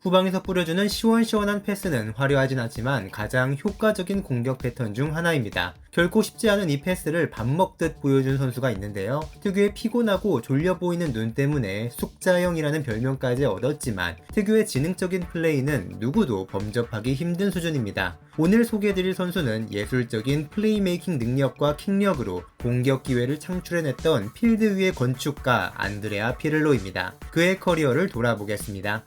후방에서 뿌려주는 시원시원한 패스는 화려하진 않지만 가장 효과적인 공격 패턴 중 하나입니다. 결코 쉽지 않은 이 패스를 밥 먹듯 보여준 선수가 있는데요. 특유의 피곤하고 졸려 보이는 눈 때문에 숙자형이라는 별명까지 얻었지만 특유의 지능적인 플레이는 누구도 범접하기 힘든 수준입니다. 오늘 소개해드릴 선수는 예술적인 플레이메이킹 능력과 킥력으로 공격 기회를 창출해냈던 필드 위의 건축가 안드레아 피를로입니다. 그의 커리어를 돌아보겠습니다.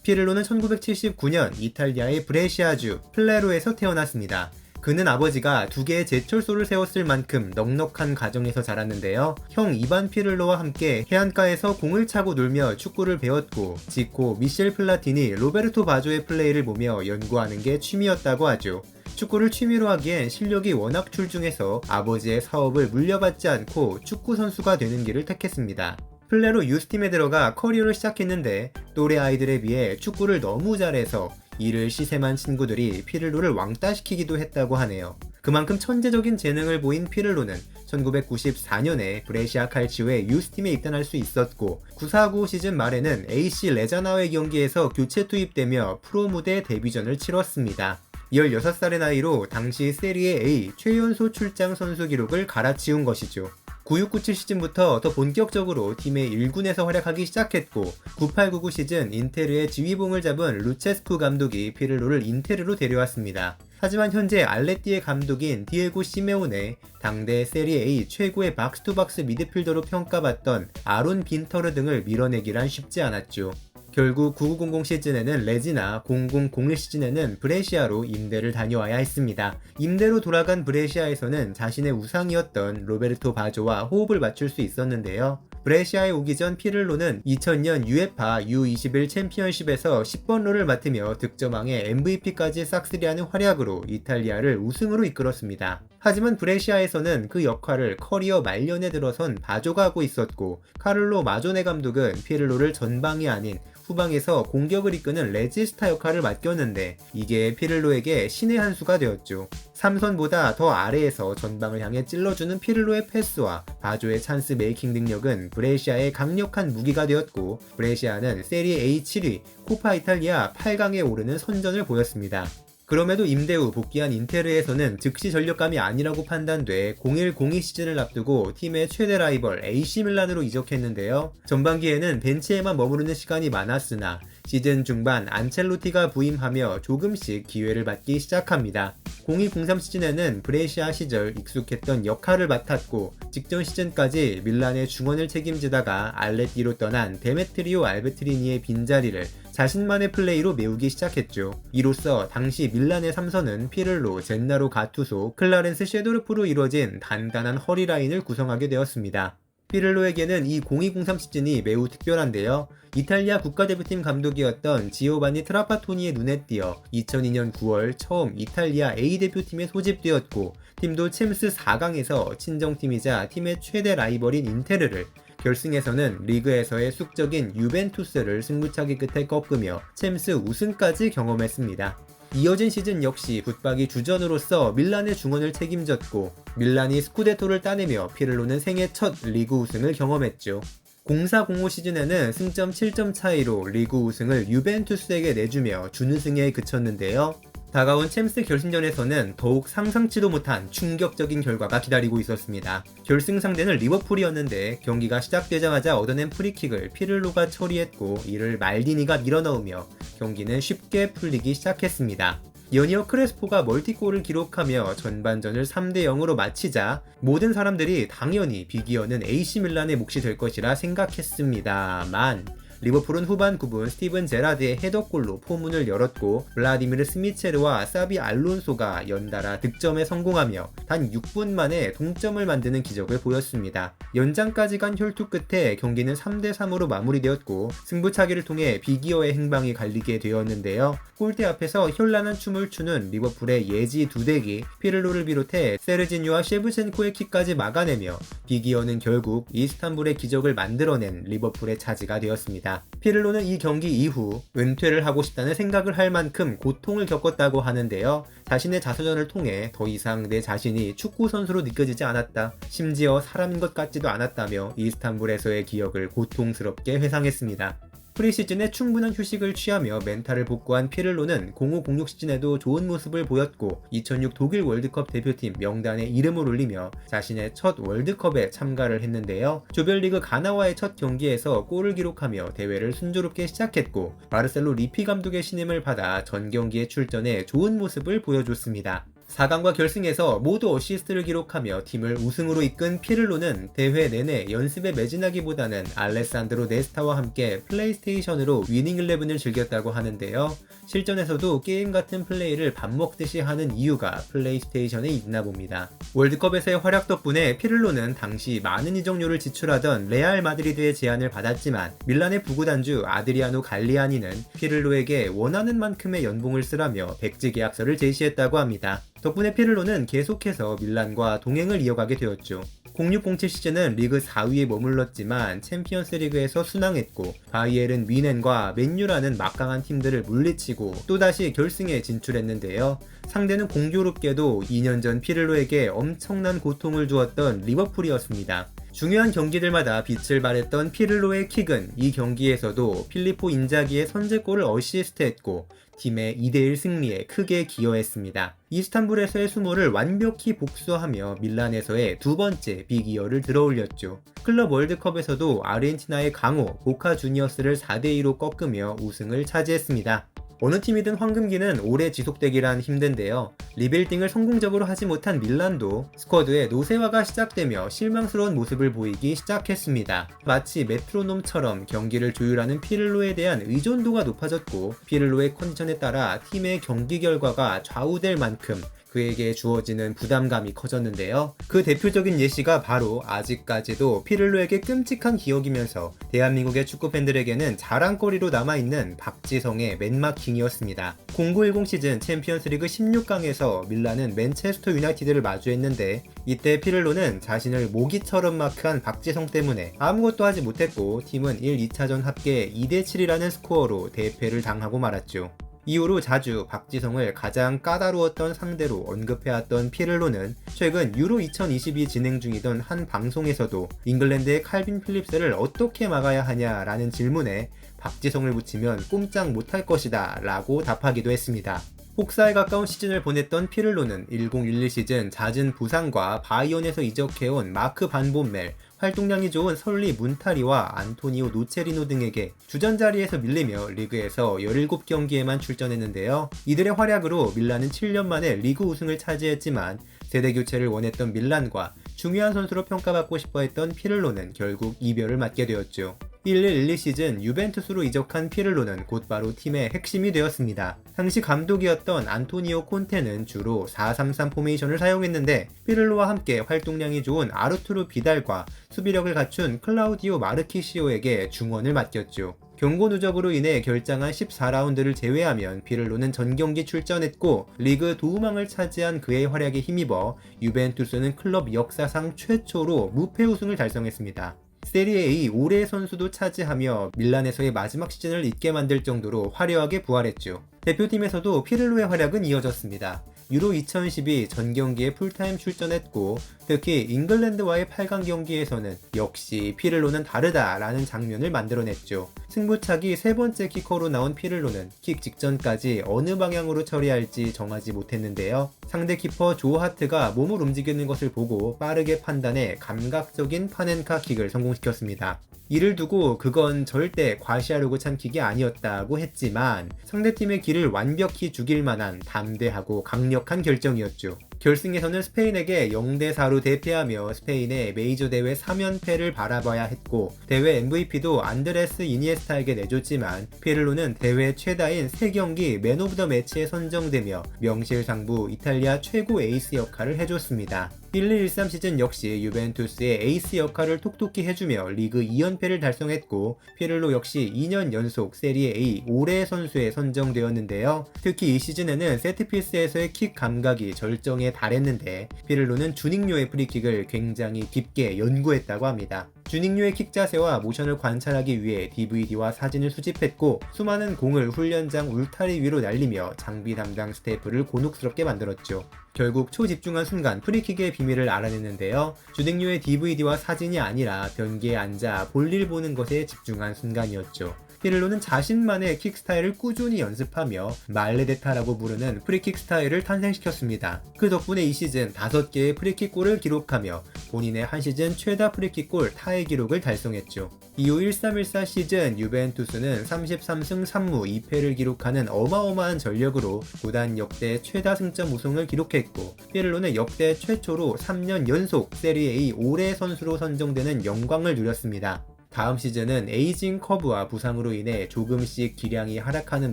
피를로는 1979년 이탈리아의 브레시아주 플레로에서 태어났습니다. 그는 아버지가 두 개의 제철소를 세웠을 만큼 넉넉한 가정에서 자랐는데요. 형 이반 피를로와 함께 해안가에서 공을 차고 놀며 축구를 배웠고 지코, 미셸 플라티니, 로베르토 바조의 플레이를 보며 연구하는 게 취미였다고 하죠. 축구를 취미로 하기엔 실력이 워낙 출중해서 아버지의 사업을 물려받지 않고 축구 선수가 되는 길을 택했습니다. 플레로 유스팀에 들어가 커리어를 시작했는데 또래 아이들에 비해 축구를 너무 잘해서 이를 시샘한 친구들이 피를로를 왕따시키기도 했다고 하네요. 그만큼 천재적인 재능을 보인 피를로는 1994년에 브레시아 칼치오의 유스팀에 입단할 수 있었고 94-95 시즌 말에는 AC 레자나와의 경기에서 교체 투입되며 프로 무대 데뷔전을 치렀습니다. 16살의 나이로 당시 세리에 A 최연소 출장 선수 기록을 갈아치운 것이죠. 96-97 시즌부터 더 본격적으로 팀의 1군에서 활약하기 시작했고 98-99 시즌 인테르의 지휘봉을 잡은 루체스쿠 감독이 피를로를 인테르로 데려왔습니다. 하지만 현재 알레띠의 감독인 디에고 시메오네, 당대 세리에 A 최고의 박스투박스 미드필더로 평가받던 아론 빈터르 등을 밀어내기란 쉽지 않았죠. 결국 9900 시즌에는 레지나, 0001 시즌에는 브레시아로 임대를 다녀와야 했습니다. 임대로 돌아간 브레시아에서는 자신의 우상이었던 로베르토 바조와 호흡을 맞출 수 있었는데요. 브레시아에 오기 전 피를로는 2000년 UEFA U21 챔피언십에서 10번로를 맡으며 득점왕에 MVP까지 싹쓸이하는 활약으로 이탈리아를 우승으로 이끌었습니다. 하지만 브레시아에서는 그 역할을 커리어 말년에 들어선 바조가 하고 있었고 카를로 마조네 감독은 피를로를 전방이 아닌 후방에서 공격을 이끄는 레지스타 역할을 맡겼는데 이게 피를로에게 신의 한 수가 되었죠. 삼선보다 더 아래에서 전방을 향해 찔러주는 피를로의 패스와 바조의 찬스 메이킹 능력은 브레시아의 강력한 무기가 되었고 브레시아는 세리에 A 7위, 코파 이탈리아 8강에 오르는 선전을 보였습니다. 그럼에도 임대 후 복귀한 인테르에서는 즉시 전력감이 아니라고 판단돼 01-02 시즌을 앞두고 팀의 최대 라이벌 AC 밀란으로 이적했는데요. 전반기에는 벤치에만 머무르는 시간이 많았으나 시즌 중반 안첼로티가 부임하며 조금씩 기회를 받기 시작합니다. 02-03 시즌에는 브레시아 시절 익숙했던 역할을 맡았고 직전 시즌까지 밀란의 중원을 책임지다가 알레띠로 떠난 데메트리오 알베트리니의 빈자리를 자신만의 플레이로 메우기 시작했죠. 이로써 당시 밀란의 3선은 피를로, 젠나로 가투소, 클라렌스 쉐도르프로 이루어진 단단한 허리 라인을 구성하게 되었습니다. 피를로에게는 이 02-03 시즌이 매우 특별한데요. 이탈리아 국가대표팀 감독이었던 지오바니 트라파토니의 눈에 띄어 2002년 9월 처음 이탈리아 A대표팀에 소집되었고 팀도 챔스 4강에서 친정팀이자 팀의 최대 라이벌인 인테르를 결승에서는 리그에서의 숙적인 유벤투스를 승부차기 끝에 꺾으며 챔스 우승까지 경험했습니다. 이어진 시즌 역시 붙박이 주전으로서 밀란의 중원을 책임졌고 밀란이 스쿠데토를 따내며 피를로는 생애 첫 리그 우승을 경험했죠. 04-05 시즌에는 승점 7점 차이로 리그 우승을 유벤투스에게 내주며 준우승에 그쳤는데요. 다가온 챔스 결승전에서는 더욱 상상치도 못한 충격적인 결과가 기다리고 있었습니다. 결승 상대는 리버풀이었는데 경기가 시작되자마자 얻어낸 프리킥을 피를로가 처리했고 이를 말디니가 밀어넣으며 경기는 쉽게 풀리기 시작했습니다. 연이어 크레스포가 멀티골을 기록하며 전반전을 3-0으로 마치자 모든 사람들이 당연히 비기어는 AC 밀란의 몫이 될 것이라 생각했습니다만 리버풀은 후반 9분 스티븐 제라드의 헤더골로 포문을 열었고 블라디미르 스미체르와 사비 알론소가 연달아 득점에 성공하며 단 6분 만에 동점을 만드는 기적을 보였습니다. 연장까지 간 혈투 끝에 경기는 3-3으로 마무리되었고 승부차기를 통해 비기어의 행방이 갈리게 되었는데요. 골대 앞에서 현란한 춤을 추는 리버풀의 예지 두대기 피를로를 비롯해 세르지뉴와 셰브첸코의 킥까지 막아내며 비기어는 결국 이스탄불의 기적을 만들어낸 리버풀의 차지가 되었습니다. 피를로는 이 경기 이후 은퇴를 하고 싶다는 생각을 할 만큼 고통을 겪었다고 하는데요. 자신의 자서전을 통해 더 이상 내 자신이 축구 선수로 느껴지지 않았다. 심지어 사람인 것 같지도 않았다며 이스탄불에서의 기억을 고통스럽게 회상했습니다. 프리시즌에 충분한 휴식을 취하며 멘탈을 복구한 피를로는 0506 시즌에도 좋은 모습을 보였고 2006 독일 월드컵 대표팀 명단에 이름을 올리며 자신의 첫 월드컵에 참가를 했는데요. 조별리그 가나와의 첫 경기에서 골을 기록하며 대회를 순조롭게 시작했고 마르셀로 리피 감독의 신임을 받아 전 경기에 출전해 좋은 모습을 보여줬습니다. 4강과 결승에서 모두 어시스트를 기록하며 팀을 우승으로 이끈 피를로는 대회 내내 연습에 매진하기보다는 알레산드로 네스타와 함께 플레이스테이션으로 위닝 11을 즐겼다고 하는데요. 실전에서도 게임 같은 플레이를 밥 먹듯이 하는 이유가 플레이스테이션에 있나 봅니다. 월드컵에서의 활약 덕분에 피를로는 당시 많은 이적료를 지출하던 레알 마드리드의 제안을 받았지만 밀란의 부구단주 아드리아노 갈리아니는 피를로에게 원하는 만큼의 연봉을 쓰라며 백지 계약서를 제시했다고 합니다. 덕분에 피를로는 계속해서 밀란과 동행을 이어가게 되었죠. 06-07 시즌은 리그 4위에 머물렀지만 챔피언스 리그에서 순항했고 바이에른 뮌헨과 맨유라는 막강한 팀들을 물리치고 또다시 결승에 진출했는데요. 상대는 공교롭게도 2년 전 피를로에게 엄청난 고통을 주었던 리버풀이었습니다. 중요한 경기들마다 빛을 발했던 피를로의 킥은 이 경기에서도 필리포 인자기의 선제골을 어시스트했고 팀의 2대1 승리에 크게 기여했습니다. 이스탄불에서의 수모를 완벽히 복수하며 밀란에서의 두 번째 빅이어를 들어올렸죠. 클럽 월드컵에서도 아르헨티나의 강호 보카 주니어스를 4대2로 꺾으며 우승을 차지했습니다. 어느 팀이든 황금기는 오래 지속되기란 힘든데요. 리빌딩을 성공적으로 하지 못한 밀란도 스쿼드의 노쇠화가 시작되며 실망스러운 모습을 보이기 시작했습니다. 마치 메트로놈처럼 경기를 조율하는 피를로에 대한 의존도가 높아졌고 피를로의 컨디션에 따라 팀의 경기 결과가 좌우될 만큼 그에게 주어지는 부담감이 커졌는데요. 그 대표적인 예시가 바로 아직까지도 피를로에게 끔찍한 기억이면서 대한민국의 축구팬들에게는 자랑거리로 남아있는 박지성의 맨마킹이었습니다. 0910 시즌 챔피언스리그 16강에서 밀란은 맨체스터 유나이티드를 마주했는데 이때 피를로는 자신을 모기처럼 마크한 박지성 때문에 아무것도 하지 못했고 팀은 1, 2차전 합계 2대7이라는 스코어로 대패를 당하고 말았죠. 이후로 자주 박지성을 가장 까다로웠던 상대로 언급해왔던 피를로는 최근 유로 2022 진행 중이던 한 방송에서도 잉글랜드의 칼빈 필립스를 어떻게 막아야 하냐라는 질문에 박지성을 붙이면 꼼짝 못할 것이다 라고 답하기도 했습니다. 혹사에 가까운 시즌을 보냈던 피를로는 1011 시즌 잦은 부상과 바이온에서 이적해온 마크 반 본멜, 활동량이 좋은 설리 문타리와 안토니오 노체리노 등에게 주전 자리에서 밀리며 리그에서 17경기에만 출전했는데요. 이들의 활약으로 밀란은 7년 만에 리그 우승을 차지했지만 세대 교체를 원했던 밀란과 중요한 선수로 평가받고 싶어했던 피를로는 결국 이별을 맞게 되었죠. 11-12 시즌 유벤투스로 이적한 피를로는 곧바로 팀의 핵심이 되었습니다. 당시 감독이었던 안토니오 콘테는 주로 4-3-3 포메이션을 사용했는데 피를로와 함께 활동량이 좋은 아르투르 비달과 수비력을 갖춘 클라우디오 마르키시오에게 중원을 맡겼죠. 경고 누적으로 인해 결장한 14라운드를 제외하면 피를로는 전경기 출전했고 리그 도움왕을 차지한 그의 활약에 힘입어 유벤투스는 클럽 역사상 최초로 무패 우승을 달성했습니다. 세리에 A 올해의 선수도 차지하며 밀란에서의 마지막 시즌을 잊게 만들 정도로 화려하게 부활했죠. 대표팀에서도 피를로의 활약은 이어졌습니다. 유로 2012 전경기에 풀타임 출전했고 특히 잉글랜드와의 8강 경기에서는 역시 피를로는 다르다라는 장면을 만들어냈죠. 승부차기 세 번째 키커로 나온 피를로는 킥 직전까지 어느 방향으로 처리할지 정하지 못했는데요. 상대 키퍼 조 하트가 몸을 움직이는 것을 보고 빠르게 판단해 감각적인 파넨카 킥을 성공시켰습니다. 이를 두고 그건 절대 과시하려고 찬 킥이 아니었다고 했지만 상대팀의 길을 완벽히 죽일 만한 담대하고 강력한 결정이었죠. 결승에서는 스페인에게 0대4로 대패하며 스페인의 메이저 대회 3연패를 바라봐야 했고 대회 MVP도 안드레스 이니에스타에게 내줬지만 피를로는 대회 최다인 3경기 맨 오브 더 매치에 선정되며 명실상부 이탈리아 최고 에이스 역할을 해줬습니다. 12-13 시즌 역시 유벤투스의 에이스 역할을 톡톡히 해주며 리그 2연패를 달성했고 피를로 역시 2년 연속 세리에 A 올해의 선수에 선정되었는데요. 특히 이 시즌에는 세트피스에서의 킥 감각이 절정에 달했는데 피를로는 주닝요의 프리킥을 굉장히 깊게 연구했다고 합니다. 주닝요의 킥 자세와 모션을 관찰하기 위해 DVD와 사진을 수집했고 수많은 공을 훈련장 울타리 위로 날리며 장비 담당 스태프를 곤혹스럽게 만들었죠. 결국 초집중한 순간 프리킥의 비밀을 알아냈는데요. 주닝요의 DVD와 사진이 아니라 변기에 앉아 볼일 보는 것에 집중한 순간이었죠. 피를로는 자신만의 킥 스타일을 꾸준히 연습하며 말레데타라고 부르는 프리킥 스타일을 탄생시켰습니다. 그 덕분에 이 시즌 5개의 프리킥골을 기록하며 본인의 한 시즌 최다 프리킥골 타의 기록을 달성했죠. 이후 1314 시즌 유벤투스는 33승 3무 2패를 기록하는 어마어마한 전력으로 구단 역대 최다 승점 우승을 기록했고, 피를로는 역대 최초로 3년 연속 세리에 A 올해 선수로 선정되는 영광을 누렸습니다. 다음 시즌은 에이징 커브와 부상으로 인해 조금씩 기량이 하락하는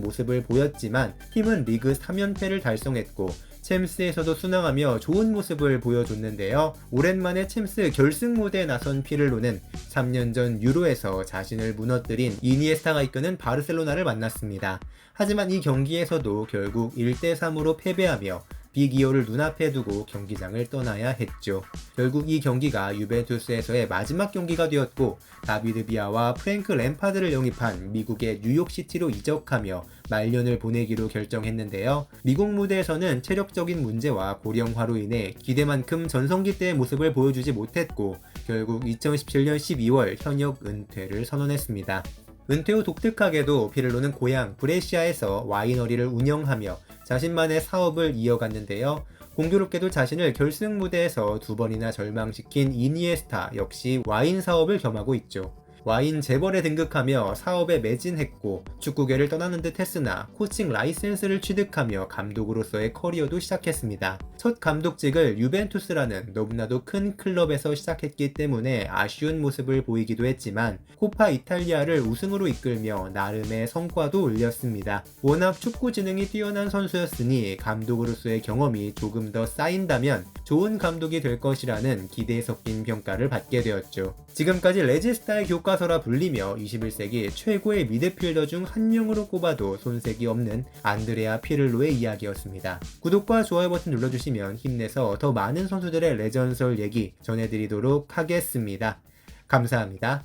모습을 보였지만 팀은 리그 3연패를 달성했고 챔스에서도 순항하며 좋은 모습을 보여줬는데요. 오랜만에 챔스 결승 무대에 나선 피를로는 3년 전 유로에서 자신을 무너뜨린 이니에스타가 이끄는 바르셀로나를 만났습니다. 하지만 이 경기에서도 결국 1대3으로 패배하며 빅2를 눈앞에 두고 경기장을 떠나야 했죠. 결국 이 경기가 유벤투스에서의 마지막 경기가 되었고, 다비드 비아와 프랭크 램파드를 영입한 미국의 뉴욕시티로 이적하며 말년을 보내기로 결정했는데요. 미국 무대에서는 체력적인 문제와 고령화로 인해 기대만큼 전성기 때의 모습을 보여주지 못했고, 결국 2017년 12월 현역 은퇴를 선언했습니다. 은퇴 후 독특하게도 피를로는 고향 브레시아에서 와이너리를 운영하며 자신만의 사업을 이어갔는데요. 공교롭게도 자신을 결승 무대에서 2번이나 절망시킨 이니에스타 역시 와인 사업을 겸하고 있죠. 와인 재벌에 등극하며 사업에 매진했고 축구계를 떠나는 듯 했으나 코칭 라이센스를 취득하며 감독으로서의 커리어도 시작했습니다. 첫 감독직을 유벤투스라는 너무나도 큰 클럽에서 시작했기 때문에 아쉬운 모습을 보이기도 했지만 코파 이탈리아를 우승으로 이끌며 나름의 성과도 올렸습니다. 워낙 축구 지능이 뛰어난 선수였으니 감독으로서의 경험이 조금 더 쌓인다면 좋은 감독이 될 것이라는 기대에 섞인 평가를 받게 되었죠. 지금까지 레지스타의 교과서라 불리며 21세기 최고의 미드필더 중 한 명으로 꼽아도 손색이 없는 안드레아 피를로의 이야기였습니다. 구독과 좋아요 버튼 눌러주시면 힘내서 더 많은 선수들의 레전설 얘기 전해드리도록 하겠습니다. 감사합니다.